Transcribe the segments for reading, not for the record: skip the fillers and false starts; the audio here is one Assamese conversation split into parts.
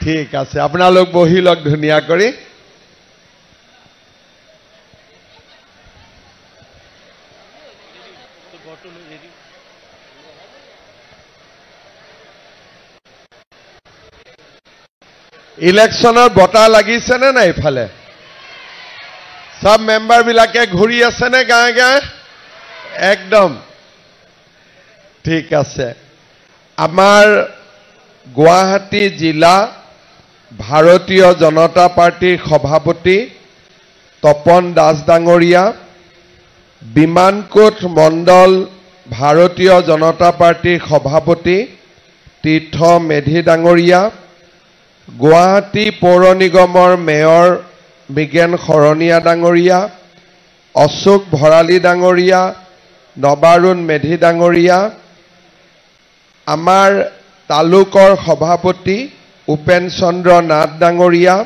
ঠিক আছে আপোনালোক বহি লওক ধুনিয়া কৰি ইলেকশনৰ বটা লাগিছে নে নাই ইফালে সব মেম্বাৰ বিলাকে ঘূৰি আছে নে গাঁৱে গাঁৱে একদম ঠিক আছে আমাৰ গুৱাহাটী জিলা ভাৰতীয় জনতা পাৰ্টিৰ সভাপতি তপন দাস ডাঙৰীয়া বিমানকোট মণ্ডল ভাৰতীয় জনতা পাৰ্টিৰ সভাপতি তীৰ্থ মেধি ডাঙৰীয়া গুৱাহাটী পৌৰ নিগমৰ মেয়ৰ বিজ্ঞান শৰণীয়া ডাঙৰীয়া অশোক ভৰালী ডাঙৰীয়া নবাৰুণ মেধি ডাঙৰীয়া আমাৰ তালুকৰ সভাপতি উপেন চন্দ্ৰ নাথ ডাঙৰীয়া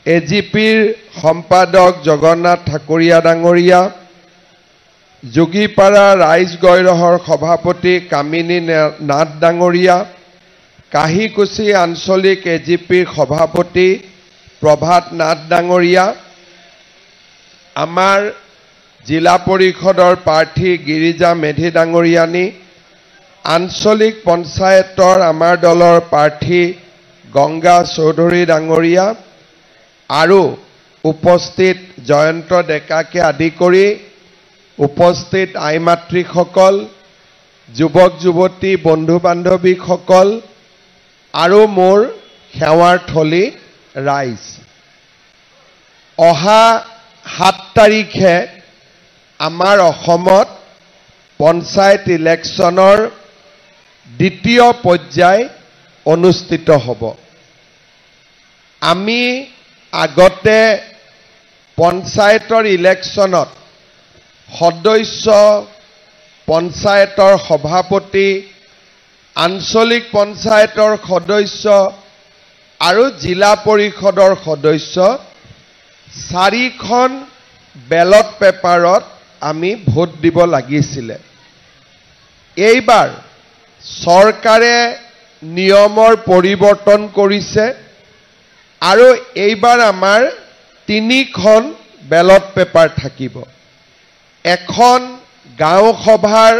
এজিপিৰ সম্পাদক জগন্নাথ ঠাকুৰীয়া ডাঙৰীয়া যোগীপাৰা ৰাইজ গৈৰহৰ সভাপতি কামিনী নাথ ডাঙৰীয়া কাহিকুছি আঞ্চলিক এজিপিৰ সভাপতি প্ৰভাত নাথ ডাঙৰীয়া আমাৰ জিলা পৰিষদৰ প্ৰাৰ্থী গিৰিজা মেধি ডাঙৰীয়ানী আঞ্চলিক পঞ্চায়তৰ আমাৰ দলৰ প্ৰাৰ্থী গংগা চৌধুৰী ডাঙৰীয়া আৰু উপস্থিত জয়ন্ত ডেকাকে আদি কৰি উপস্থিত আইমাতৃসকল যুৱক যুৱতী বন্ধু বান্ধৱীসকল আৰু মোৰ সেৱাৰ থলী ৰাইজ অহা 7 তাৰিখে আমাৰ অসমত পঞ্চায়ত ইলেকশ্যনৰ দ্বিতীয় পৰ্যায় অনুষ্ঠিত হ'ব আমি আগতে পঞ্চায়তৰ ইলেকশ্যনত সদস্য পঞ্চায়তৰ সভাপতি আঞ্চলিক পঞ্চায়তৰ সদস্য আৰু জিলা পৰিষদৰ সদস্য 4খন বেলট পেপাৰত আমি ভোট দিব লাগিছিল এইবাৰ চৰকাৰে নিয়মৰ পৰিৱৰ্তন কৰিছে আৰু এইবাৰ আমাৰ 3খন বেলট পেপাৰ থাকিব এখন গাঁও সভাৰ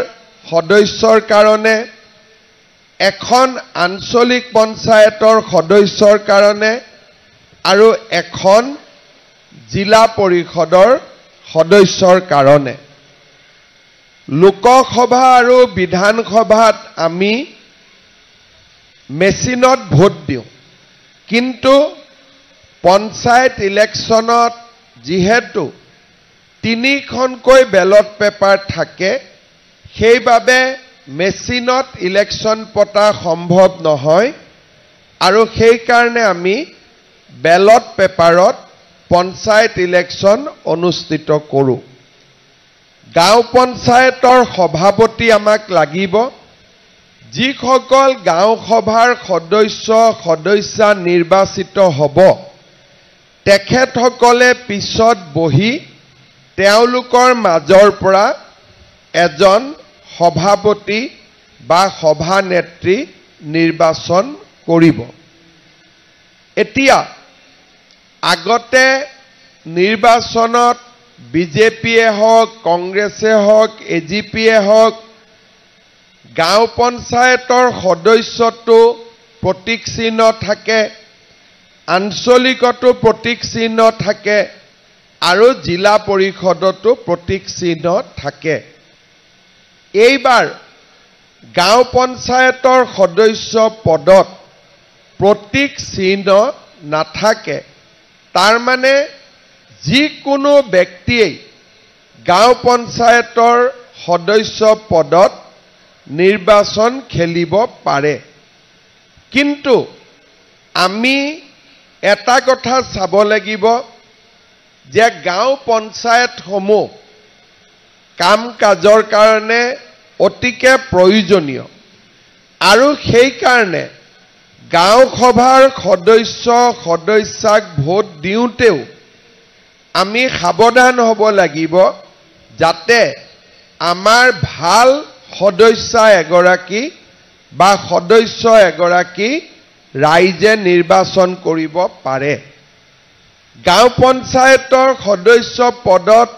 সদস্যৰ কাৰণে এখন আঞ্চলিক পঞ্চায়তৰ সদস্যৰ কাৰণে আৰু এখন জিলা পৰিষদৰ সদস্যৰ কাৰণে লোকসভা আৰু বিধানসভাত আমি মেচিনত ভোট দিওঁ কিন্তু পঞ্চায়ত ইলেকশ্যনত যেহেতু 3খনকৈ বেলট পেপাৰ থাকে সেইবাবে মেচিনত ইলেকশ্যন পতা সম্ভৱ নহয় আৰু সেই কাৰণে আমি বেলট পেপাৰত পঞ্চায়ত ইলেকশ্যন অনুষ্ঠিত কৰোঁ গাঁও পঞ্চায়তৰ সভাপতি আমাক লাগিব যিসকল গাঁও সভাৰ সদস্যা নিৰ্বাচিত হ'ব তেখেতসকলে পিছত বহি তেওঁলোকৰ মাজৰ পৰা এজন সভাপতি বা সভানেত্ৰী নিৰ্বাচন কৰিব এতিয়া আগতে নিৰ্বাচনত বিজেপিয়ে হওক কংগ্ৰেছে হওক এজিপিয়ে হওক গাঁও পঞ্চায়তৰ সদস্যটো প্ৰতীক চিহ্ন থাকে আঞ্চলিকতো প্ৰতীক চিহ্ন থাকে আৰু জিলা পৰিষদতো প্ৰতীক চিহ্ন থাকে এইবাৰ গাঁও পঞ্চায়তৰ সদস্য পদত প্ৰতীক চিহ্ন নাথাকে তাৰ মানে যিকোনো ব্যক্তিয়ে গাঁও পঞ্চায়তৰ সদস্য পদত নিৰ্বাচন খেলিব পাৰে কিন্তু আমি এটা কথা চাব লাগিব যে গাঁও পঞ্চায়তসমূহ কাম কাজৰ কাৰণে অতিকে প্ৰয়োজনীয় আৰু সেই কাৰণে গাঁও সভাৰ সদস্যাক ভোট দিওঁতেও আমি সাৱধান হ'ব লাগিব যাতে আমাৰ ভাল সদস্যা এগৰাকী বা সদস্য এগৰাকী ৰাইজে নিৰ্বাচন কৰিব পাৰে। গাঁও পঞ্চায়তৰ সদস্য পদত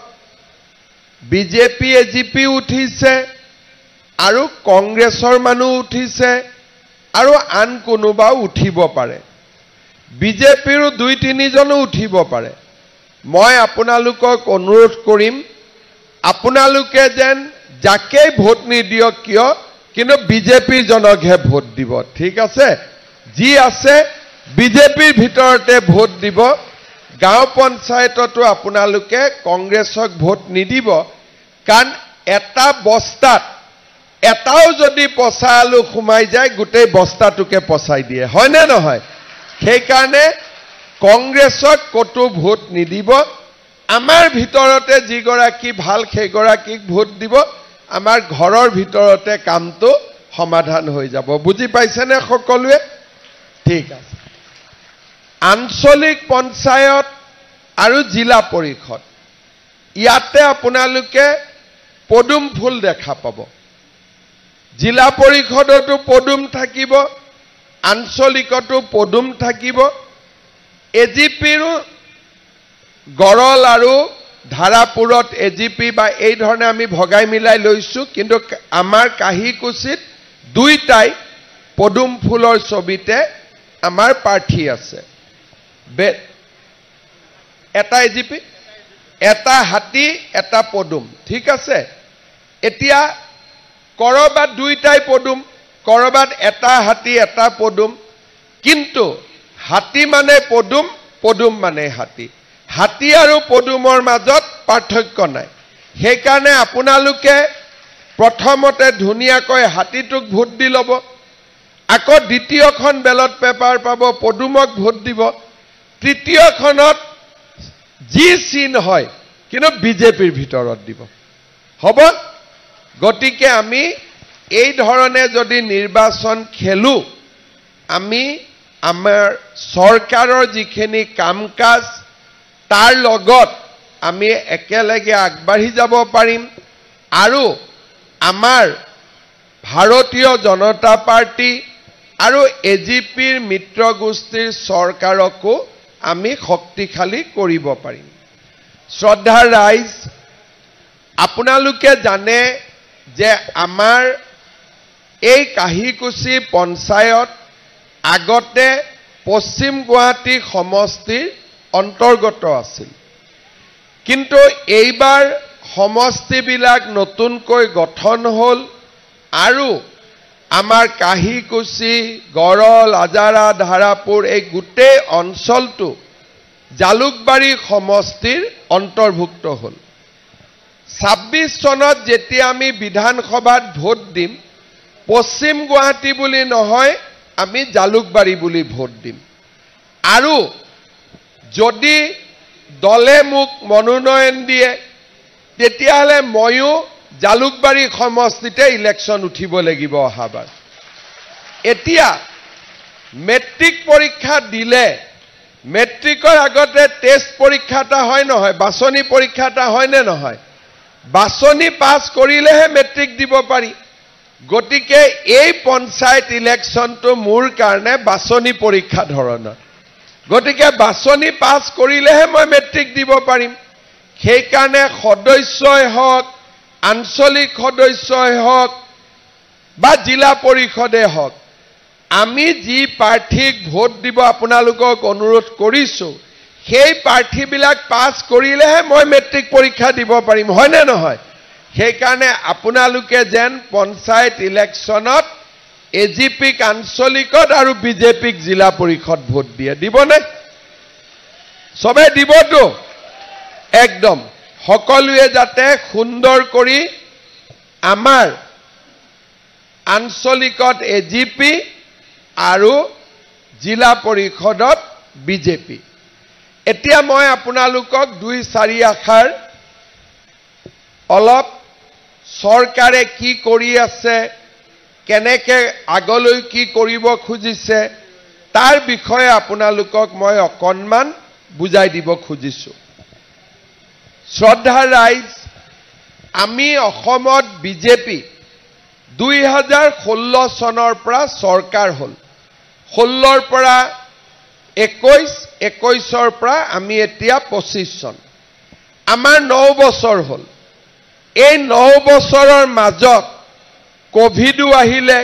বিজেপি এজিপি উঠিছে আৰু কংগ্ৰেছৰ মানুহ উঠিছে আৰু আন কোনোবাও উঠিব পাৰে। বিজেপিৰো 2-3 জনো উঠিব পাৰে। মই আপোনালোকক অনুৰোধ কৰিম, আপোনালোকে যেন যাকেই ভোট নিদিয়ক কিয়, কিন্তু বিজেপিৰ জনকহে ভোট দিব। ঠিক আছে? যি আছে বিজেপিৰ ভিতৰতে ভোট দিব। গাঁও পঞ্চায়ততো আপোনালোকে কংগ্ৰেছক ভোট নিদিব, কাৰণ এটা বস্তাত এটাও যদি পচা আলু সোমাই যায় গোটেই বস্তাটোকে পচাই দিয়ে, হয়নে নহয়? সেইকাৰণে কংগ্ৰেছক কতো ভোট নিদিব। আমাৰ ভিতৰতে যিগৰাকী ভাল সেইগৰাকীক ভোট দিব। আমাৰ ঘৰৰ ভিতৰতে কামটো সমাধান হৈ যাব। বুজি পাইছেনে সকলোৱে? ঠিক আছে। আঞ্চলিক পঞ্চায়ত আৰু জিলা পৰিষদ, ইয়াতে আপোনালোকে পদুম ফুল দেখা পাব। জিলা পৰিষদতো পদুম থাকিব, আঞ্চলিকতো পদুম থাকিব। এজিপিৰো গড়ল আৰু ধাৰাপুৰত এজিপি বা এই ধৰণে আমি ভগাই মিলাই লৈছো, কিন্তু আমাৰ কাহিকুছিত দুইটাই পদুম ফুলৰ ছবিতে আমাৰ প্ৰাৰ্থী আছে। এটা এজিপি, এটা হাতী, এটা পদুম। ঠিক আছে? এতিয়া কৰবাত দুইটাই পদুম, কৰবাত এটা হাতী এটা পদুম, কিন্তু হাতী মানে পদুম, পদুম মানে হাতী। হাতী আৰু পদুমৰ মাজত পাৰ্থক্য নাই। সেইকাৰণে আপোনালোকে প্ৰথমতে ধুনীয়াকৈ হাতীটোক ভোট দি ল'ব, আকৌ দ্বিতীয়খন বেলট পেপাৰ পাব, পদুমক ভোট দিব, তৃতীয়খনত যি চিন হয় কিন্তু বিজেপিৰ ভিতৰত দিব। হ'ব? গতিকে আমি এই ধৰণে যদি নিৰ্বাচন খেলো, আমি আমাৰ চৰকাৰৰ যিখিনি কাম কাজ তাৰ লগত আমি একেলগে আগবাঢ়ি যাব পাৰিম আৰু আমাৰ ভাৰতীয় জনতা পাৰ্টি আৰু এজিপিৰ মিত্ৰ গোষ্ঠীৰ চৰকাৰকো আমি শক্তিশালী কৰিব পাৰিম। শ্ৰদ্ধাৰ ৰাইজ, আপোনালোকে জানে যে আমাৰ এই কাহিকুছি পঞ্চায়ত আগতে পশ্চিম গুৱাহাটী সমষ্টিৰ অন্তৰ্গত আছিল, কিন্তু এইবাৰ সমষ্টিবিলাক নতুনকৈ গঠন হ'ল আৰু আমাৰ কাহিকুছি, গড়ল, আজাৰা, ধাৰাপুৰ এই গোটেই অঞ্চলটো জালুকবাৰী সমষ্টিৰ অন্তৰ্ভুক্ত হ'ল। 26 চনত যেতিয়া আমি বিধানসভাত ভোট দিম, পশ্চিম গুৱাহাটী বুলি নহয়, আমি জালুকবাৰী বুলি ভোট দিম। আৰু যদি দলে মোক মনোনয়ন দিয়ে, তেতিয়াহ'লে ময়ো জালুকবাৰী সমষ্টিতে ইলেকশ্যন উঠিব লাগিব অহাবাৰ। এতিয়া মেট্ৰিক পৰীক্ষা দিলে, মেট্ৰিকৰ আগতে টেষ্ট পৰীক্ষা এটা হয় নহয়, বাছনি পৰীক্ষা এটা হয়নে নহয়? বাছনি পাছ কৰিলেহে মেট্ৰিক দিব পাৰি। গতিকে এই পঞ্চায়ত ইলেকশ্যনটো মোৰ কাৰণে বাছনি পৰীক্ষা ধৰণৰ। গতিকে বাছনি পাছ কৰিলেহে মই মেট্ৰিক দিব পাৰিম। সেইকাৰণে সদস্যই হওক, আঞ্চলিক সদস্যই হওক বা জিলা পৰিষদে হওক, আমি যি প্ৰাৰ্থীক ভোট দিব আপোনালোকক অনুৰোধ কৰিছোঁ, সেই প্ৰাৰ্থীবিলাক পাছ কৰিলেহে মই মেট্ৰিক পৰীক্ষা দিব পাৰিম, হয়নে নহয়? সেইকাৰণে আপোনালোকে যেন পঞ্চায়ত ইলেকশ্যনত এজিপিক আঞ্চলিকত আৰু বিজেপিক জিলা পৰিষদ ভোট দিয়ে। দিবনে? সবে দিবতো? একদম সকলোৱে যাতে সুন্দৰ কৰি আমাৰ আঞ্চলিকত এজিপি আৰু জিলা পৰিষদত বিজেপি। এতিয়া মই আপোনালোকক 2-4 আখৰ অলপ চৰকাৰে কি কৰি আছে, কেনেকৈ আগলৈ কি কৰিব খুজিছে তাৰ বিষয়ে আপোনালোকক মই অকণমান বুজাই দিব খুজিছোঁ। শ্ৰদ্ধাৰ ৰাইজ, আমি অসমত বিজেপি 2016 চনৰ পৰা চৰকাৰ হ'ল। 16ৰ পৰা 21, 21ৰ পৰা আমি এতিয়া 25 চন। আমাৰ 9 বছৰ হ'ল। এই 9 বছৰৰ মাজত কোভিডো আহিলে,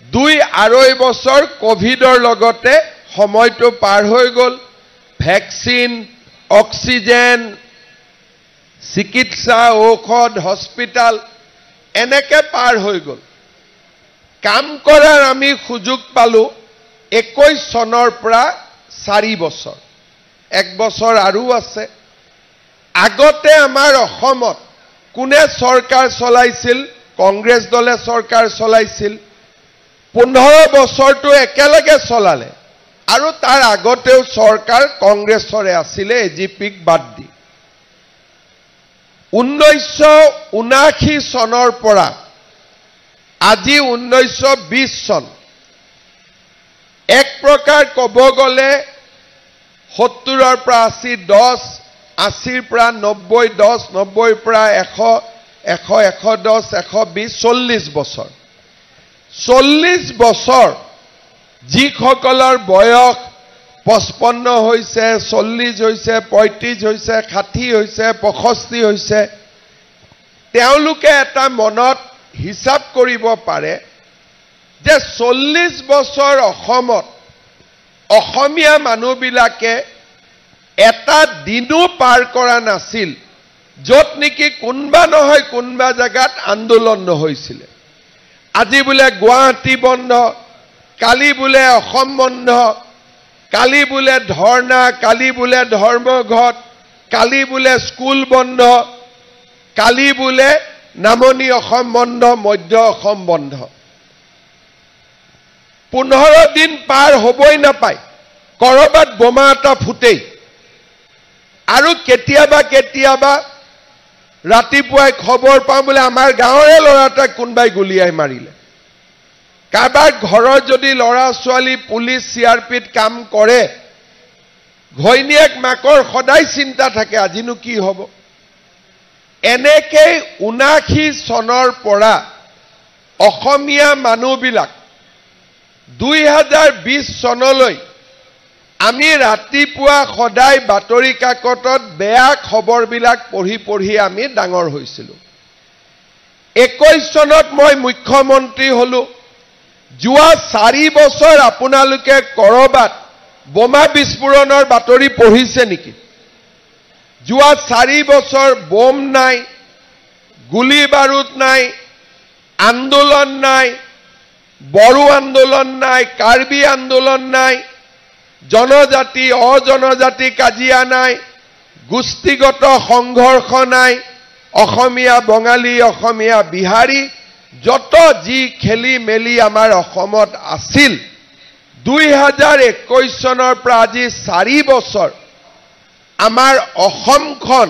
2-2.5 বছৰ কোভিডৰ লগতে সময়টো পাৰ হৈ গ'ল। ভেকচিন, অক্সিজেন, চিকিৎসা, ঔষধ, হস্পিটাল এনেকে পাৰ হৈ গ'ল। কাম কৰাৰ আমি সুযোগ পালোঁ 21 চনৰ পৰা 4 বছৰ। 1 বছৰ আৰু আছে। আগতে আমাৰ অসমত কোনে চৰকাৰ চলাইছিল? কংগ্ৰেছ দলে চৰকাৰ চলাইছিল। 15 বছৰটো একেলগে চলালে আৰু তাৰ আগতেও চৰকাৰ কংগ্ৰেছৰে আছিলে, এজিপিক বাদ দি। 1979 চনৰ পৰা আজি 1920 চন, এক প্ৰকাৰ ক'ব গ'লে 70ৰ পৰা 80, 10, 80ৰ পৰা 90, 10, 90ৰ পৰা 100, 100, 110, 120, 40 বছৰ। 40 বছৰ যিসকলৰ বয়স 55 হৈছে, 40 হৈছে, 35 হৈছে, 60 হৈছে, 65 হৈছে, তেওঁলোকে এটা মনত হিচাপ কৰিব পাৰে যে 40 বছৰ অসমত অসমীয়া মানুহবিলাকে এটা দিনো পাৰ কৰা নাছিল য'ত নেকি কোনবা নহয় কোনবা জায়গাত আন্দোলন নহৈছিল। আজি বোলে গুৱাহাটী বন্ধ, কালি বোলে অসম বন্ধ, কালি বোলে ধৰ্ণা, কালি বোলে ধৰ্মঘট, কালি বোলে স্কুল বন্ধ, কালি বোলে নামনি অসম বন্ধ, মধ্য অসম বন্ধ। 15 দিন পাৰ হ'বই নাপায়, কৰবাত বোমা এটা ফুটেই। আৰু কেতিয়াবা কেতিয়াবা ৰাতিপুৱাই খবৰ পাওঁ বোলে আমাৰ গাঁৱৰে ল'ৰা এটাক কোনোবাই গুলিয়াই মাৰিলে। কাৰোবাৰ ঘৰত যদি ল'ৰা ছোৱালী পুলিচ CRPত কাম কৰে, ঘৈণীয়েক মাকৰ সদায় চিন্তা থাকে আজিনো কি হ'ব। এনেকৈ 79 চনৰ পৰা অসমীয়া মানুহবিলাক 2020 চনলৈ আমি ৰাতিপুৱা সদায় বাতৰি কাকতত বেয়া খবৰবিলাক পঢ়ি পঢ়ি আমি ডাঙৰ হৈছিলোঁ। 21 চনত মই মুখ্যমন্ত্ৰী হলো। যোৱা 4 বছৰ আপোনালোকে কৰবাত বোমা বিস্ফোৰণৰ বাতৰি পঢ়িছে নেকি? যোৱা 4 বছৰ বোম নাই, গুলি বাৰুদ নাই, আন্দোলন নাই, বড়ো আন্দোলন নাই, কাৰ্বি আন্দোলন নাই, জনজাতি অজনজাতি কাজিয়া নাই, গোষ্ঠীগত সংঘৰ্ষ নাই, অসমীয়া বঙালী, অসমীয়া বিহাৰী যত যি খেলি মেলি আমাৰ অসমত আছিল, 2021 চনৰ পৰা আজি 4 বছৰ আমাৰ অসমখন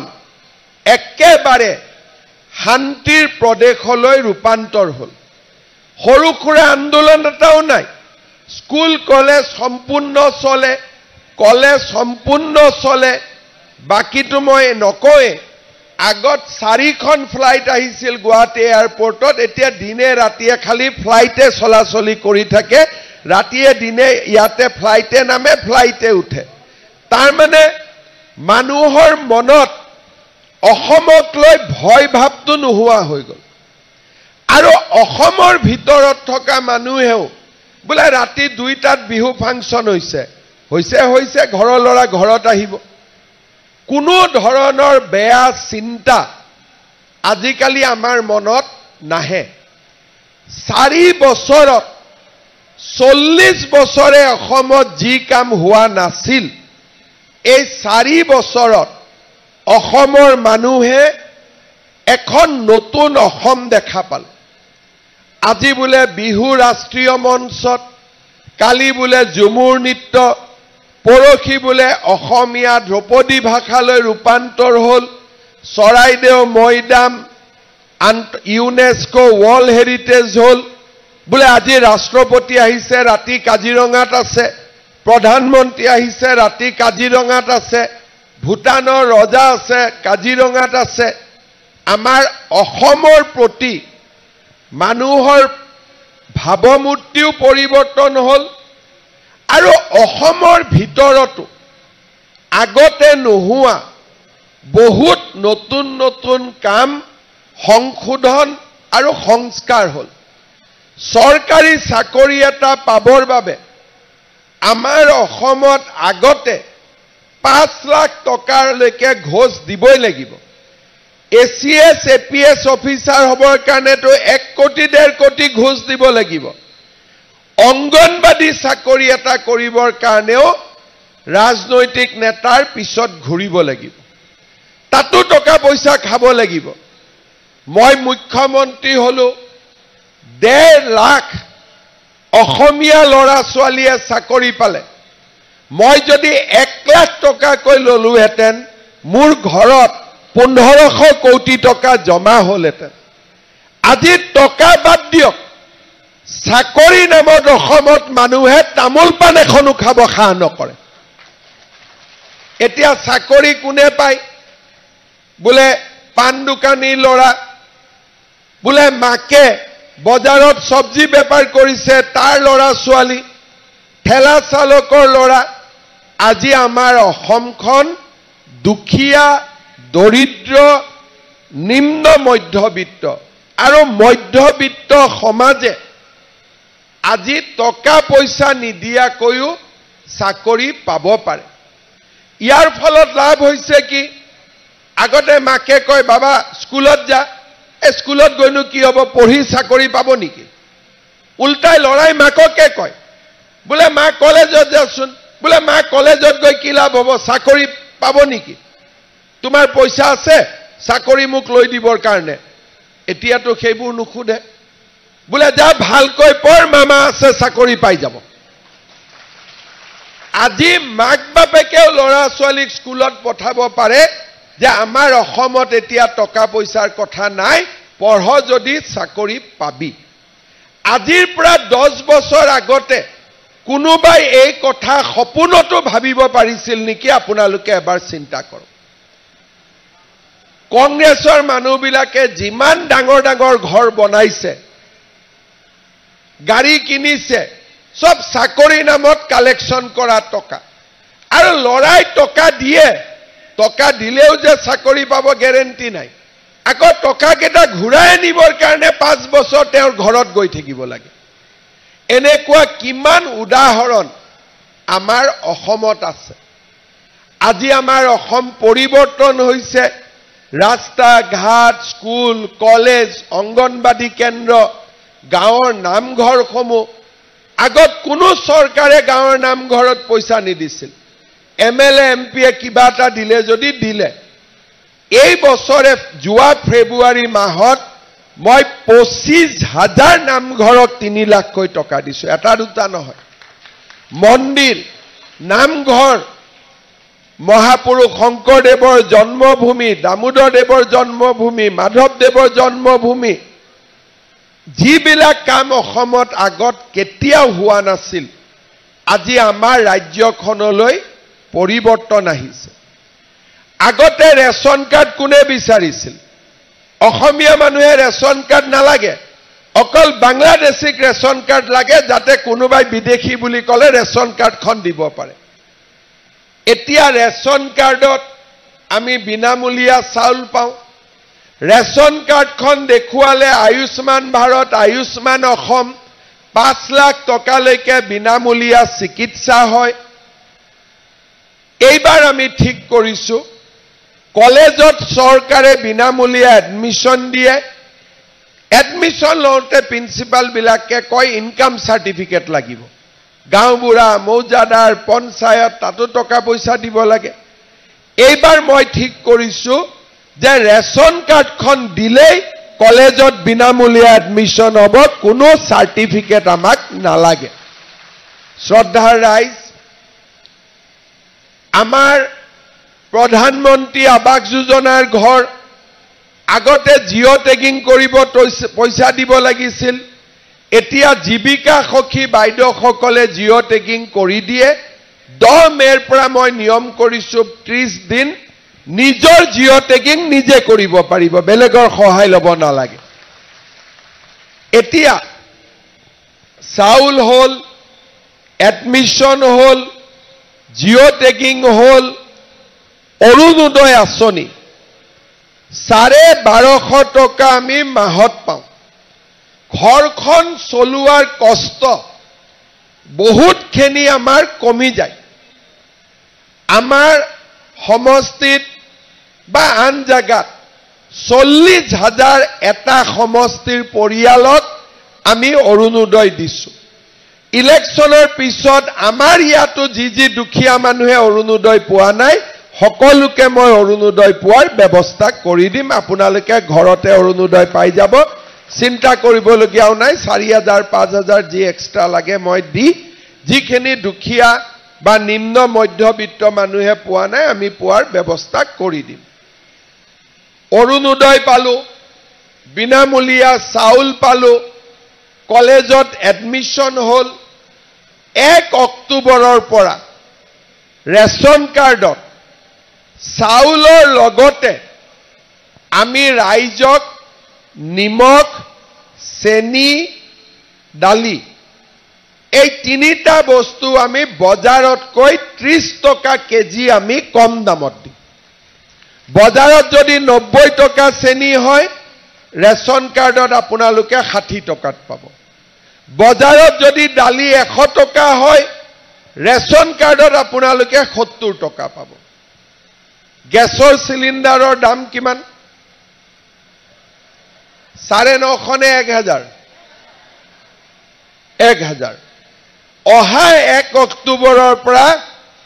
একেবাৰে শান্তিৰ প্ৰদেশলৈ ৰূপান্তৰ হ'ল। সৰু সুৰা আন্দোলন এটাও নাই। স্কুল কলেজ সম্পূৰ্ণ চলে, কলেজ সম্পূৰ্ণ চলে। বাকিটো মই নকয়ে। আগত 4খন ফ্লাইট আহিছিল গুৱাহাটী এয়াৰপোৰ্টত, এতিয়া দিনে ৰাতিয়ে খালি ফ্লাইটে চলাচলি কৰি থাকে। ৰাতিয়ে দিনে ইয়াতে ফ্লাইটে নামে, ফ্লাইটে উঠে। তাৰ মানে মানুহৰ মনত অসমক লৈ ভয় ভাৱটো নোহোৱা হৈ গ'ল। আৰু অসমৰ ভিতৰত থকা মানুহেও বোলে ৰাতি 2টাত বিহু ফাংচন হৈছে, ঘৰৰ ল'ৰা ঘৰত আহিব। কোনো ধৰণৰ বেয়া চিন্তা আজিকালি আমাৰ মনত নাহে। 4 বছৰত 40 বছৰে অসমত যি কাম হোৱা নাছিল, এই 4 বছৰত অসমৰ মানুহে এখন নতুন অসম দেখা পালে। আজি বোলে বিহু ৰাষ্ট্ৰীয় মঞ্চত, কালি বোলে ঝুমুৰ নৃত্য, পৰখি বোলে অসমীয়া ধ্ৰুপদী ভাষালৈ ৰূপান্তৰ হ'ল। চৰাইদেউ মৈদাম ইউনেস্কো ৱৰ্ল্ড হেৰিটেজ হ'ল। বোলে আজি ৰাষ্ট্ৰপতি আহিছে, ৰাতি কাজিৰঙাত আছে। প্ৰধানমন্ত্ৰী আহিছে, ৰাতি কাজিৰঙাত আছে। ভূটানৰ ৰজা আছে, কাজিৰঙাত আছে। আমাৰ অসমৰ প্ৰতি মানুহৰ ভাৱমূৰ্তিও পৰিৱৰ্তন হ'ল, আৰু অসমৰ ভিতৰতো আগতে নোহোৱা বহুত নতুন নতুন কাম সংশোধন আৰু সংস্কাৰ হ'ল চৰকাৰী চাকৰি এটা পাবৰ বাবে আমাৰ অসমত আগতে 5 লাখ টকালৈকে ঘোষ দিবই লাগিব এচিএছ এপিএছ অফিচাৰ হ'বৰ কাৰণেতো 1 কোটি 1.5 কোটি ঘোষ দিব লাগিব অংগনবাদী চাকৰি এটা কৰিবৰ কাৰণেও ৰাজনৈতিক নেতাৰ পিছত ঘূৰিব লাগিব তাতো টকা পইচা খাব লাগিব মই মুখ্যমন্ত্ৰী হলো 1.5 লাখ অসমীয়া ল'ৰা ছোৱালীয়ে চাকৰি পালে মই যদি 1 লাখ টকা কৈ ললোহেতেন মোৰ ঘৰত 1500 কোটি টকা জমা হ'লহেতেন আজি টকা বাদ দিয়ক চাকৰি নামত অসমত মানুহে তামোল পাণ এখনো খাব খা নকৰে এতিয়া চাকৰি কোনে পায় বোলে পাণ দোকানী ল'ৰা বোলে মাকে বজাৰত সবজি বেপাৰ কৰিছে তাৰ ল'ৰা ছোৱালী ঠেলা চালকৰ ল'ৰা আজি আমাৰ অসমখন দুখীয়া দৰিদ্ৰ নিম্ন মধ্যবিত্ত আৰু মধ্যবিত্ত সমাজে আজি টকা পইচা নিদিয়াকৈও চাকৰি পাব পাৰে ইয়াৰ ফলত লাভ হৈছে কি আগতে মাকে কয় বাবা স্কুলত যা স্কুলত গৈনো কি হ'ব পঢ়ি চাকৰি পাব নেকি উল্টাই লৰাই মাককে কয় বোলে মা কলেজত যাচোন বোলে মা কলেজত গৈ কি লাভ হ'ব চাকৰি পাব নেকি তোমাৰ পইচা আছে চাকৰি মোক লৈ দিবৰ কাৰণে এতিয়াতো সেইবোৰ নুখুদে বোলে যা ভালকৈ পঢ় মামা আছে চাকৰি পাই যাব আজি মাক বাপেকেও ল'ৰা ছোৱালীক স্কুলত পঠাব পাৰে যে আমাৰ অসমত এতিয়া টকা পইচাৰ কথা নাই পঢ় যদি চাকৰি পাবি আজিৰ পৰা 10 বছৰ আগতে কোনোবাই এই কথা সপোনতো ভাবিব পাৰিছিল নেকি আপোনালোকে এবাৰ চিন্তা কৰক কংগ্ৰেছৰ মানুহবিলাকে যিমান ডাঙৰ ডাঙৰ ঘৰ বনাইছে গাড়ী কিনিছে সব চাকৰি নামত কালেকশন কৰা টকা আৰু লৰাই টকা দিয়ে টকা দিলেও যে চাকৰি পাব গ্যাৰেন্টি নাই আকৌ টকা কেটা ঘূৰাই নিবৰ কাৰণে 5 বছৰ তেওঁৰ ঘৰত গৈ থাকিব লাগে এনেকুৱা কিমান উদাহৰণ আমাৰ অসমত আছে আজি আমাৰ অসম পৰিৱৰ্তন হৈছে ৰাস্তা ঘাট স্কুল কলেজ অংগনবাদী কেন্দ্ৰ গাঁৱৰ নামঘৰসমূহ আগত কোনো চৰকাৰে গাঁৱৰ নামঘৰত পইচা নিদিছিল এমএলএ এমপিয়ে কিবা এটা দিলে যদি দিলে এই বছৰে যোৱা ফেব্ৰুৱাৰী মাহত মই 25,000 নামঘৰক 3 লাখকৈ টকা দিছো এটা দুটা নহয় মন্দিৰ নামঘৰ মহাপুৰুষ শংকৰদেৱৰ জন্মভূমি দামোদৰদেৱৰ জন্মভূমি মাধৱদেৱৰ জন্মভূমি যিবিলাক কাম অসমত আগত কেতিয়াও হোৱা নাছিল আজি আমাৰ ৰাজ্যখনলৈ পৰিৱৰ্তন আহিছে আগতে ৰেশন কাৰ্ড কোনে বিচাৰিছিল অসমীয়া মানুহে ৰেশন কাৰ্ড নালাগে অকল বাংলাদেশিক ৰেশন কাৰ্ড লাগে যাতে কোনোবাই বিদেশী বুলি ক'লে ৰেশন কাৰ্ডখন দিব পাৰে এতিয়া ৰেশন কাৰ্ডত আমি বিনামূলীয়া চাউল পাওঁ ৰেশন কাৰ্ডখন দেখুৱালে আয়ুষ্মান ভাৰত আয়ুষ্মান অসম 5 লাখ টকালৈকে বিনামূলীয়া চিকিৎসা হয় এইবাৰ আমি ঠিক কৰিছো কলেজত চৰকাৰে বিনামূলীয়া এডমিশন দিয়ে এডমিশন লওঁতে প্ৰিন্সিপাল বিলাকে কয় ইনকাম সাৰ্টিফিকেট লাগিব গাঁওবুঢ়া মৌজাদাৰ পঞ্চায়ত তাতো টকা পইচা দিব লাগে এইবাৰ মই ঠিক কৰিছো যে ৰেশন কাৰ্ডখন দিলেই কলেজত বিনামূলীয়া এডমিশন হ'ব কোনো সাৰ্টিফিকেট আমাক নালাগে শ্ৰদ্ধাৰ ৰাইজ আমাৰ প্ৰধানমন্ত্ৰী আৱাস যোজনাৰ ঘৰ আগতে জিঅ টেগিং কৰিব পইচা দিব লাগিছিল এতিয়া জীৱিকা সখী বাইদেউসকলে জিঅ টেগিং কৰি দিয়ে 10 মেৰ পৰা মই নিয়ম কৰিছো 30 দিন নিজৰ জিঅ টেগিং নিজে কৰিব পাৰিব বেলেগৰ সহায় ল'ব নালাগে এতিয়া চাউল হল এডমিশন হল, জিঅ' টেগিং হল, অৰুণোদয় আঁচনি 1250 টকা আমি মাহত পাওঁ। ঘৰখন চলোৱাৰ কষ্ট বহুতখিনি আমাৰ কমি যায়। আমাৰ সমষ্টিত বা আন জায়গাত 40,000 এটা সমষ্টিৰ পৰিয়ালক আমি অৰুণোদয় দিছোঁ। ইলেকশ্যনৰ পিছত আমাৰ ইয়াতো যি দুখীয়া মানুহে অৰুণোদয় পোৱা নাই, সকলোকে মই অৰুণোদয় পোৱাৰ ব্যৱস্থা কৰি দিম। আপোনালোকে ঘৰতে অৰুণোদয় পাই যাব, চিন্তা কৰিবলগীয়াও নাই। 4,000 5,000 যি এক্সট্ৰা লাগে মই দি, যিখিনি দুখীয়া বা নিম্ন মধ্যবিত্ত মানুহে পোৱা নাই আমি পোৱাৰ ব্যৱস্থা কৰি দিম। অৰুণোদয় পালোঁ, বিনামূলীয়া চাউল পালোঁ, কলেজত এডমিশন হ'ল। 1 অক্টোবৰৰ পৰা ৰেচন কাৰ্ডত চাউলৰ লগতে আমি ৰাইজক নিমখ, চেনি, দালি এই তিনিটা বস্তু আমি বজাৰতকৈ 30 টকা কেজি আমি কম দামত দিম। বজাৰত যদি 90 টকা চেনি হয়, ৰেচন কাৰ্ডত আপোনালোকে 60 টকাত পাব। বজাৰত যদি দালি 100 টকা হয়, ৰেচন কাৰ্ডত আপোনালোকে 70 টকা পাব। গেছৰ চিলিণ্ডাৰৰ দাম কিমান? 950 নে 1,000? 1,000। অহা 1 অক্টোবৰৰ পৰা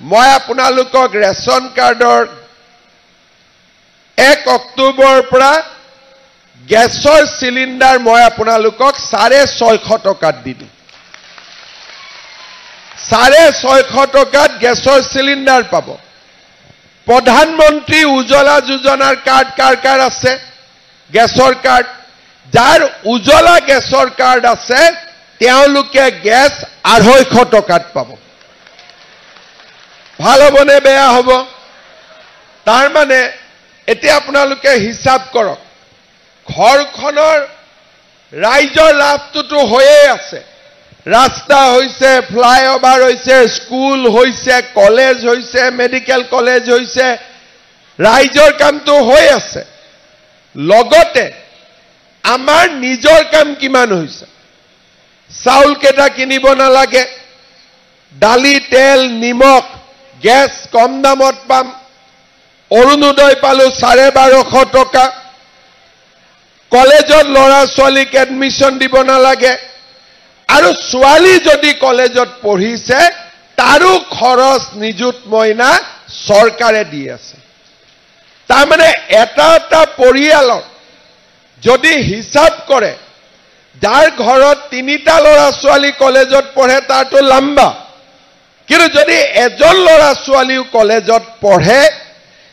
মই আপোনালোকক ৰেচন কাৰ্ডৰ 1 অক্টোবৰৰ পৰা গেছৰ চিলিণ্ডাৰ মই আপোনালোকক 650 টকাত দি দিম। 650 টকাত গেছৰ চিলিণ্ডাৰ পাব। প্ৰধানমন্ত্ৰী উজ্জ্বলা যোজনাৰ কাৰ্ড কাৰ আছে? গেছৰ কাৰ্ড। যাৰ উজ্জ্বলা গেছৰ কাৰ্ড আছে তেওঁলোকে গেছ 250 টকাত পাব। ভাল হ'বনে বেয়া হ'ব? তাৰ মানে এতিয়া আপোনালোকে হিচাপ কৰক, ঘৰখনৰ ৰাইজৰ লাভটোতো হৈয়ে আছে। ৰাস্তা হৈছে, ফ্লাইঅভাৰ হৈছে, স্কুল হৈছে, কলেজ হৈছে, মেডিকেল কলেজ হৈছে, ৰাইজৰ কামটো হৈ আছে। লগতে আমাৰ নিজৰ কাম কিমান হৈছে? চাউল কেইটা কিনিব নালাগে, দালি, তেল, নিমখ, গেছ কম দামত পাম। অৰুণোদয় পালোঁ 1250 টকা। কলেজত ল'ৰা ছোৱালীক এডমিশন দিব নালাগে। আৰু ছোৱালী যদি কলেজত পঢ়িছে তাৰো খৰচ নিযুত মইনা চৰকাৰে দি আছে। তাৰমানে এটা পৰিয়ালৰ যদি হিচাপ কৰে, যাৰ ঘৰত 3টা ল'ৰা ছোৱালী কলেজত পঢ়ে তাৰটো লম্বা, কিন্তু যদি এজন ল'ৰা ছোৱালীও কলেজত পঢ়ে,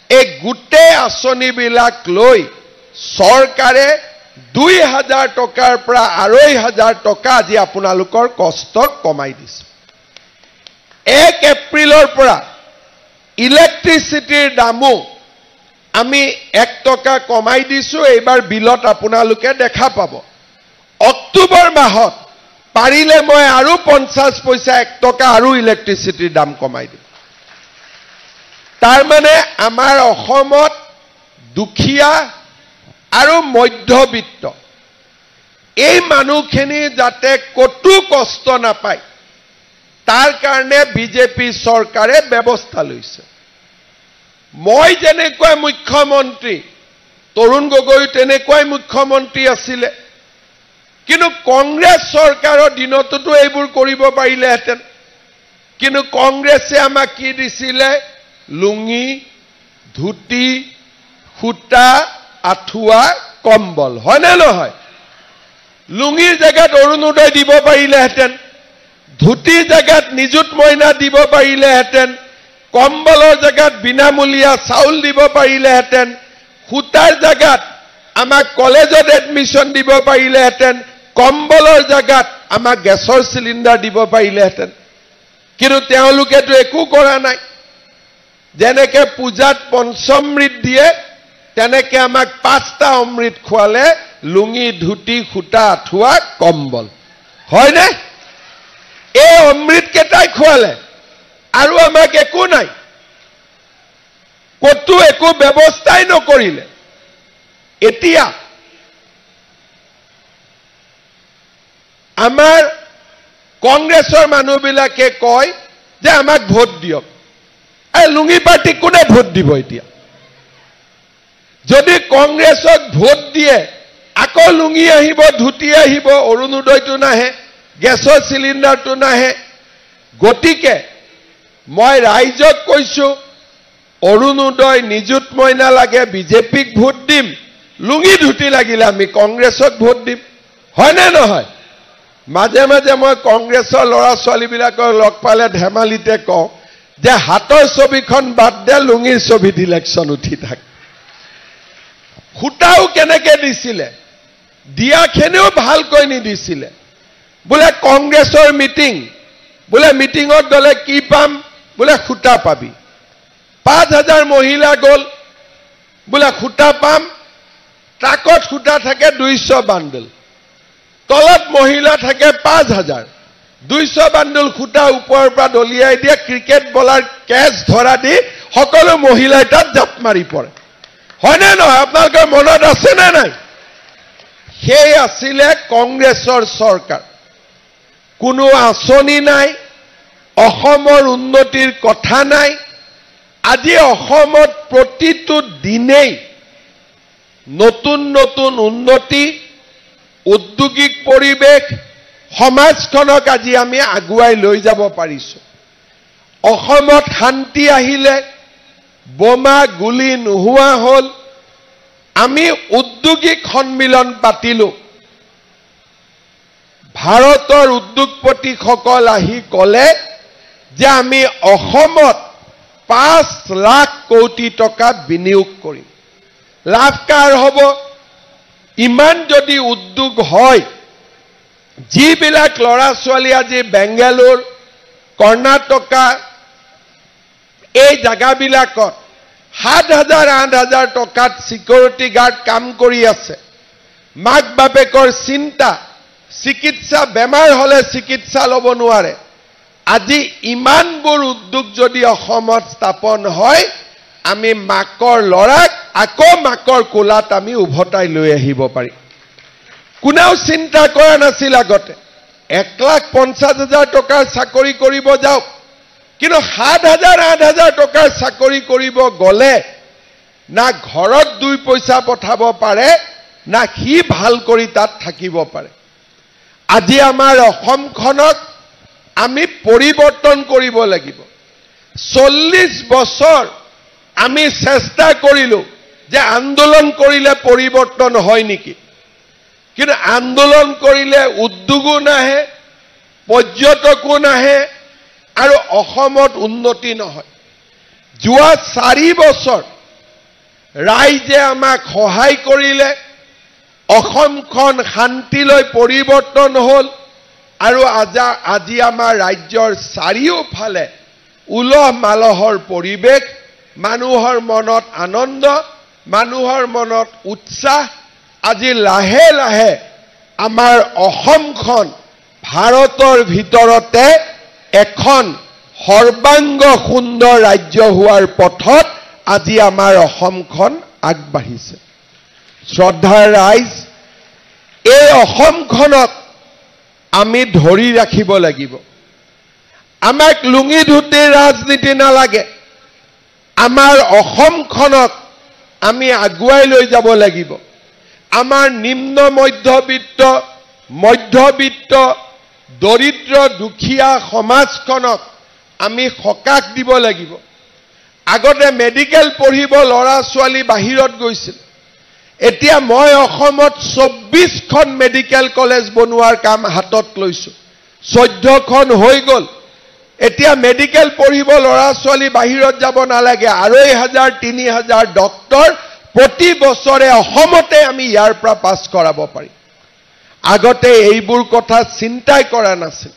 এই গোটেই আঁচনিবিলাক লৈ চৰকাৰে 2,000 টকাৰ পৰা 2,500 টকা আজি আপোনালোকৰ কষ্ট কমাই দিছে। 1 এপ্ৰিলৰ পৰা ইলেক্ট্ৰিচিটিৰ দামো আমি 1 টকা কমাই দিছোঁ। এইবাৰ বিলত আপোনালোকে দেখা পাব। অক্টোবৰ মাহত পাৰিলে মই আৰু 50 পইচা 1 টকা আৰু ইলেক্ট্ৰিচিটিৰ দাম কমাই দিম। তাৰমানে আমাৰ অসমত দুখীয়া আৰু মধ্যবিত্ত এই মানুহখিনি যাতে কতো কষ্ট নাপায় তাৰ কাৰণে বিজেপি চৰকাৰে ব্যৱস্থা লৈছে। মই যেনেকৈ মুখ্যমন্ত্ৰী, তৰুণ গগৈ তেনেকৈ মুখ্যমন্ত্ৰী আছিলে, কিন্তু কংগ্ৰেছ চৰকাৰৰ দিনততো এইবোৰ কৰিব পাৰিলেহেঁতেন। কিন্তু কংগ্ৰেছে আমাক কি দিছিলে? লুঙি, ধুতি, সূতা, আঁঠুৱা, কম্বল, হয় নে নহয়? লুঙিৰ জেগাত অৰুণোদয় দিব পাৰিলেহেঁতেন, ধুতিৰ জেগাত নিযুত মইনা দিব পাৰিলেহেঁতেন, কম্বলৰ জেগাত বিনামূলীয়া চাউল দিব পাৰিলেহেঁতেন, সূতাৰ জেগাত আমাক কলেজত এডমিশন দিব পাৰিলেহেঁতেন, কম্বলৰ জেগাত আমাক গেছৰ চিলিণ্ডাৰ দিব পাৰিলেহেঁতেন। কিন্তু তেওঁলোকেতো একো কৰা নাই। যেনেকে পূজাত পঞ্চমৃত দিয়ে তেনেকে আমাক 5টা অমৃত খোৱালে, লুঙি, ধুতি, সূতা, আঁঠুৱা, কম্বল, হয়নে? এই অমৃত কেইটাই খুৱালে আৰু আমাক একো নাই কতো একো ব্যৱস্থাই নকৰিলে এতিয়া আমাৰ কংগ্ৰেছৰ মানুহবিলাকে কয় যে আমাক ভোট দিয়ক এই লুঙি পাৰ্টি কোনে ভোট দিব এতিয়া যদি কংগ্ৰেছক ভোট দিয়ে আকৌ লুঙি আহিব ধুতি আহিব অৰুণোদয়টো নাহে গেছৰ চিলিণ্ডাৰটো নাহে গতিকে মই ৰাইজক কৈছো অৰুণোদয় নিযুত মইনা লাগে বিজেপিক ভোট দিম লুঙি ধুতি লাগিলে আমি কংগ্ৰেছক ভোট দিম হয়নে নহয় মাজে মাজে মই কংগ্ৰেছৰ ল'ৰা ছোৱালীবিলাকক লগ পালে ধেমালিতে কওঁ যে হাতৰ ছবিখন বাদ দে লুঙিৰ ছবিত ইলেকশ্যন উঠি থাকে খুটাও কেনেকে দিছিলে দিয়াখিনিও ভালকৈ নিদিছিলে বোলে কংগ্ৰেছৰ মিটিং বোলে মিটিঙত গ'লে কি পাম বোলে খুটা পাবি 5000 মহিলা গ'ল বোলে খুটা পাম ট্ৰাকত খুটা থাকে 200 বান্ডল তলত মহিলা থাকে 5000 200 বান্ডল খুটা ওপৰৰ পৰা দলিয়াই দিয়ে ক্ৰিকেট বলাৰ কেচ ধৰা দি সকলো মহিলাই তাত জাপ মাৰি পৰে হয়নে নহয় আপোনালোকৰ মনত আছে নে নাই সেই আছিলে কংগ্ৰেছৰ চৰকাৰ কোনো আঁচনি নাই অসমৰ উন্নতিৰ কথা নাই আজি অসমত প্ৰতিটো দিনেই নতুন নতুন উন্নতি উদ্যোগিক পৰিৱেশ সমাজখনক আজি আমি আগুৱাই লৈ যাব পাৰিছো অসমত শান্তি আহিলে বোমা গুলি নোহোৱা হ'ল আমি উদ্যোগিক সন্মিলন পাতিলো ভাৰতৰ উদ্যোগপতিসকল আহি ক'লে যে আমি অসমত 5 লাখ কোটি টকা বিনিয়োগ কৰিম লাভ কাৰ হ'ব ইমান যদি উদ্যোগ হয় যিবিলাক ল'ৰা ছোৱালী আজি বেংগালুৰ কৰ্ণাটকা এই জাগাবিলাকত 7,000-8,000 টকাত সিকিউৰিটি গাৰ্ড কাম কৰি আছে মাক বাপেকৰ চিন্তা চিকিৎসা বেমাৰ হলে চিকিৎসা ল'ব নোৱাৰে আজি ইমানবোৰ উদ্যোগ যদি অসমত স্থাপন হয় আমি মাকৰ লৰাক আকৌ মাকৰ কোলাত আমি উভতাই লৈ আহিব পাৰি কোনেও চিন্তা কৰা নাছিল আগতে 1,50,000 টকাৰ চাকৰি কৰিব যাওক কিন্তু 7,000-8,000 টকাৰ চাকৰি কৰিব গলে না ঘৰত 2 পইচা পঠাব পাৰে না কি ভাল কৰি তাত থাকিব পাৰে আজি আমাৰ অসমখনক আমি পৰিৱৰ্তন কৰিব লাগিব 40 বছৰ আমি চেষ্টা কৰিলো যে আন্দোলন কৰিলে পৰিৱৰ্তন হয় নেকি কিন্তু আন্দোলন কৰিলে উদ্যোগো নাহে পৰ্যটকো নাহে আৰু অসমত উন্নতি নহয় যোৱা 4 বছৰ ৰাইজে আমাক সহায় কৰিলে অসমখন শান্তিলৈ পৰিৱৰ্তন হ'ল আৰু আজি আমাৰ ৰাজ্যৰ চাৰিওফালে উলহ মালহৰ পৰিৱেশ মানুহৰ মনত আনন্দ মানুহৰ মনত উৎসাহ আজি লাহে লাহে আমাৰ অসমখন ভাৰতৰ ভিতৰতে এখন সৰ্বাংগ সুন্দৰ ৰাজ্য হোৱাৰ পথত আজি আমাৰ অসমখন আগবাঢ়িছে শ্ৰদ্ধাৰ ৰাইজ এই অসমখনক আমি ধৰি ৰাখিব লাগিব আমাক লুঙি ধুতিৰ ৰাজনীতি নালাগে আমাৰ অসমখনক আমি আগুৱাই লৈ যাব লাগিব আমাৰ নিম্ন মধ্যবিত্ত দৰিদ্ৰ দুখীয়া সমাজখনক আমি সকাহ দিব লাগিব আগতে মেডিকেল পঢ়িব ল'ৰা ছোৱালী বাহিৰত গৈছিল এতিয়া মই অসমত 24খন মেডিকেল কলেজ বনোৱাৰ কাম হাতত লৈছো 14খন হৈ গ'ল এতিয়া মেডিকেল পঢ়িব ল'ৰা ছোৱালী বাহিৰত যাব নালাগে 2,500-3,000 ডক্টৰ প্ৰতি বছৰে অসমতে আমি ইয়াৰ পৰা পাছ কৰাব পাৰিম আগতে এইবোৰ কথা চিন্তাই কৰা নাছিল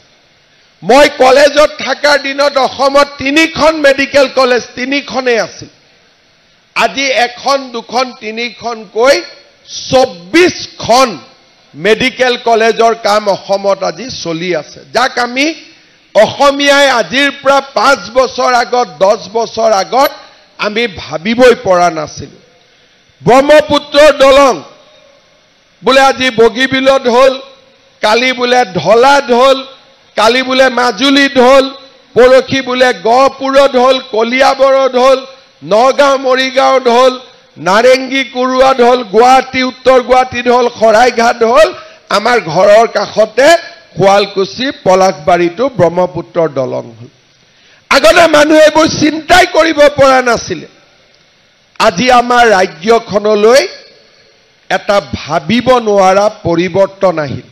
মই কলেজত থাকাৰ দিনত অসমত 3খন মেডিকেল কলেজ 3খনে আছিল আজি 1খন 2খন 3খন কৈ 24খন মেডিকেল কলেজৰ কাম অসমত আজি চলি আছে যাক আমি অসমীয়াই আজিৰ পৰা 5 বছৰ আগত 10 বছৰ আগত আমি ভাবিবই পৰা নাছিল ব্ৰহ্মপুত্ৰৰ দলং বোলে আজি বগীবিলত হল কালি বোলে ঢলাত হল কালি বোলে মাজুলীত হল পৰখি বোলে গহপুৰত হল কলিয়াবৰত হল নগাঁও মৰিগাঁৱত হল নাৰেংগী কুৰুৱাত হল গুৱাহাটী উত্তৰ গুৱাহাটীত হল খৰাইঘাট হল আমাৰ ঘৰৰ কাষতে শুৱালকুছি পলাশবাৰীটো ব্ৰহ্মপুত্ৰৰ দলং হল আগতে মানুহে এইবোৰ চিন্তাই কৰিব পৰা নাছিল আজি আমাৰ ৰাজ্যখনলৈ এটা ভাবিব নোৱাৰা পৰিৱৰ্তন আহিল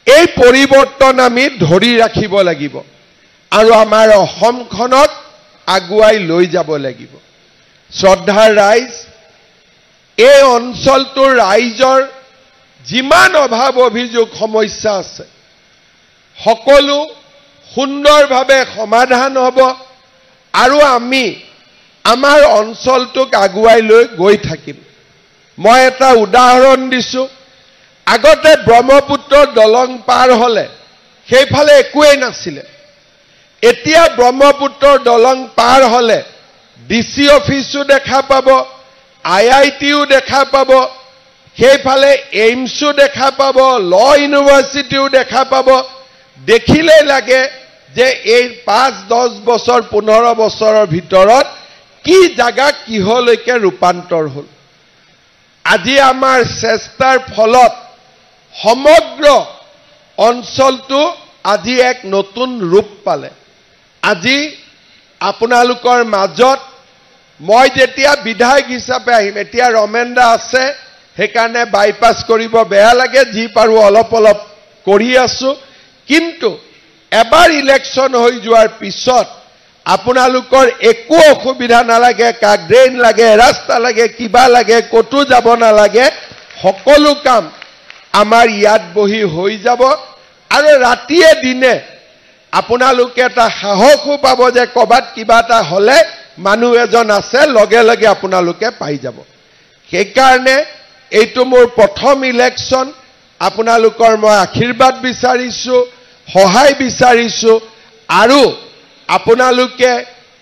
এই পৰিৱৰ্তন আমি ধৰি ৰাখিব লাগিব আৰু আমাৰ অসমখনক আগুৱাই লৈ যাব লাগিব শ্ৰদ্ধাৰ ৰাইজ এই অঞ্চলটোৰ ৰাইজৰ যিমান অভাৱ অভিযোগ সমস্যা আছে সকলো সুন্দৰভাৱে সমাধান হ'ব আৰু আমি আমাৰ অঞ্চলটোক আগুৱাই লৈ গৈ থাকিম মই এটা উদাহৰণ দিছো আগতে ব্ৰহ্মপুত্ৰৰ দলং পাৰ হলে সেইফালে একোৱেই নাছিলে এতিয়া ব্ৰহ্মপুত্ৰৰ দলং পাৰ হলে ডিসি অফিসও দেখা পাব আইআইটিও দেখা পাব সেইফালে এইমসও দেখা পাব ল ইউনিভাৰ্সিটিও দেখা পাব দেখিলে লাগে যে এই 5-10 বছৰ 15 বছৰৰ ভিতৰত কি জায়গা কিহলৈকে ৰূপান্তৰ হল আজি আমাৰ চেষ্টাৰ ফলত সমগ্ৰ অঞ্চলটো আজি এক নতুন ৰূপ পালে আজি আপোনালোকৰ মাজত মই যেতিয়া বিধায়ক হিচাপে আহিম এতিয়া ৰমেন্দা আছে সেইকাৰণে বাইপাস কৰিব বেয়া লাগে যি পাৰো অলপ অলপ কৰি আছো কিন্তু এবাৰ ইলেকশন হৈ যোৱাৰ পিছত আপোনালোকৰ একো অসুবিধা নালাগে কা ড্ৰেইন লাগে ৰাস্তা লাগে কিবা লাগে কতো যাব নালাগে সকলো কাম আমাৰ ইয়াত বহি হৈ যাব আৰু ৰাতিয়ে দিনে আপোনালোকে এটা সাহসও পাব যে কবাত কিবা এটা হলে মানুহ এজন আছে লগে লগে আপোনালোকে পাই যাব সেইকাৰণে এইটো মোৰ প্ৰথম ইলেকশন আপোনালোকৰ মই আশীৰ্বাদ বিচাৰিছো সহায় বিচাৰিছো আৰু আপোনালোকে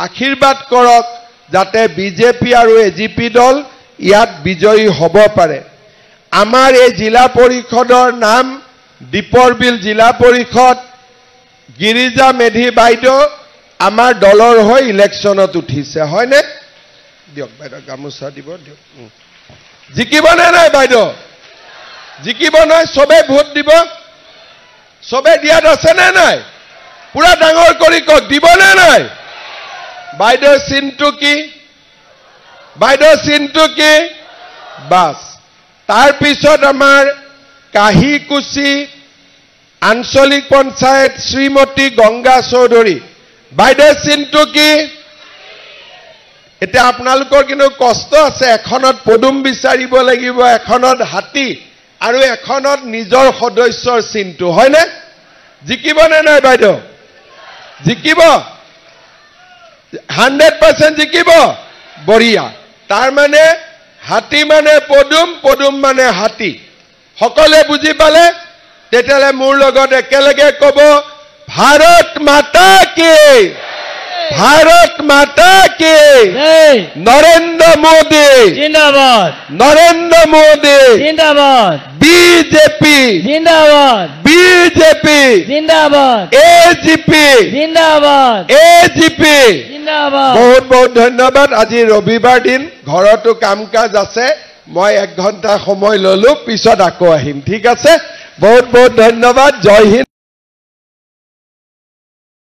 আশীৰ্বাদ কৰক যাতে বিজেপি আৰু এজিপি দল ইয়াত বিজয়ী হ'ব পাৰে আমাৰ এই জিলা পৰিষদৰ নাম দীপৰ বিল জিলা পৰিষদ গিৰিজা মেধি বাইদেউ আমাৰ দলৰ হৈ ইলেকশনত উঠিছে হয়নে দিয়ক বাইদেউ গামোচা দিব দিয়ক জিকিবনে নাই বাইদেউ জিকিব নাই সবে ভোট দিব সবে দিয়াত আছে নে নাই পুৰা ডাঙৰ কৰি কক দিবনে নাই বাইদেউ চিনটো কি বাস তাৰ পিছত আমাৰ কাহিকুচি আঞ্চলিক পঞ্চায়ত শ্ৰীমতী গংগা চৌধুৰী বাইদেউ চিনটো কি এটা আপোনালোকৰ কিন্তু কষ্ট আছে এখনত পদুম বিচাৰিব লাগিব এখনত হাতী আৰু এখনত নিজৰ সদস্যৰ চিনটো হয়নে জিকিবনে নাই বাইদেউ জিকিব 100% জিকিব বঢ়িয়া তাৰ মানে হাতী মানে পদুম পদুম মানে হাতী সকলে বুজি পালে তেতিয়ালে মোৰ লগত একেলগে কব ভাৰত মাতা কি भारत माता के नरेंद्र मोदी जिंदाबाद नरेंद्र मोदी जिंदाबाद बीजेपी जिंदाबाद बीजेपी जिंदाबाद एजीपी जिंदाबाद एजीपी जिंदाबाद बहुत बहुत धन्यवाद আজি ৰবিবাৰ দিন ঘৰতো কাম কাজ আছে মই 1 ঘণ্টা সময় ললো পিছত আকৌ আহিম ঠিক আছে বহুত বহুত ধন্যবাদ জয় হিন্দ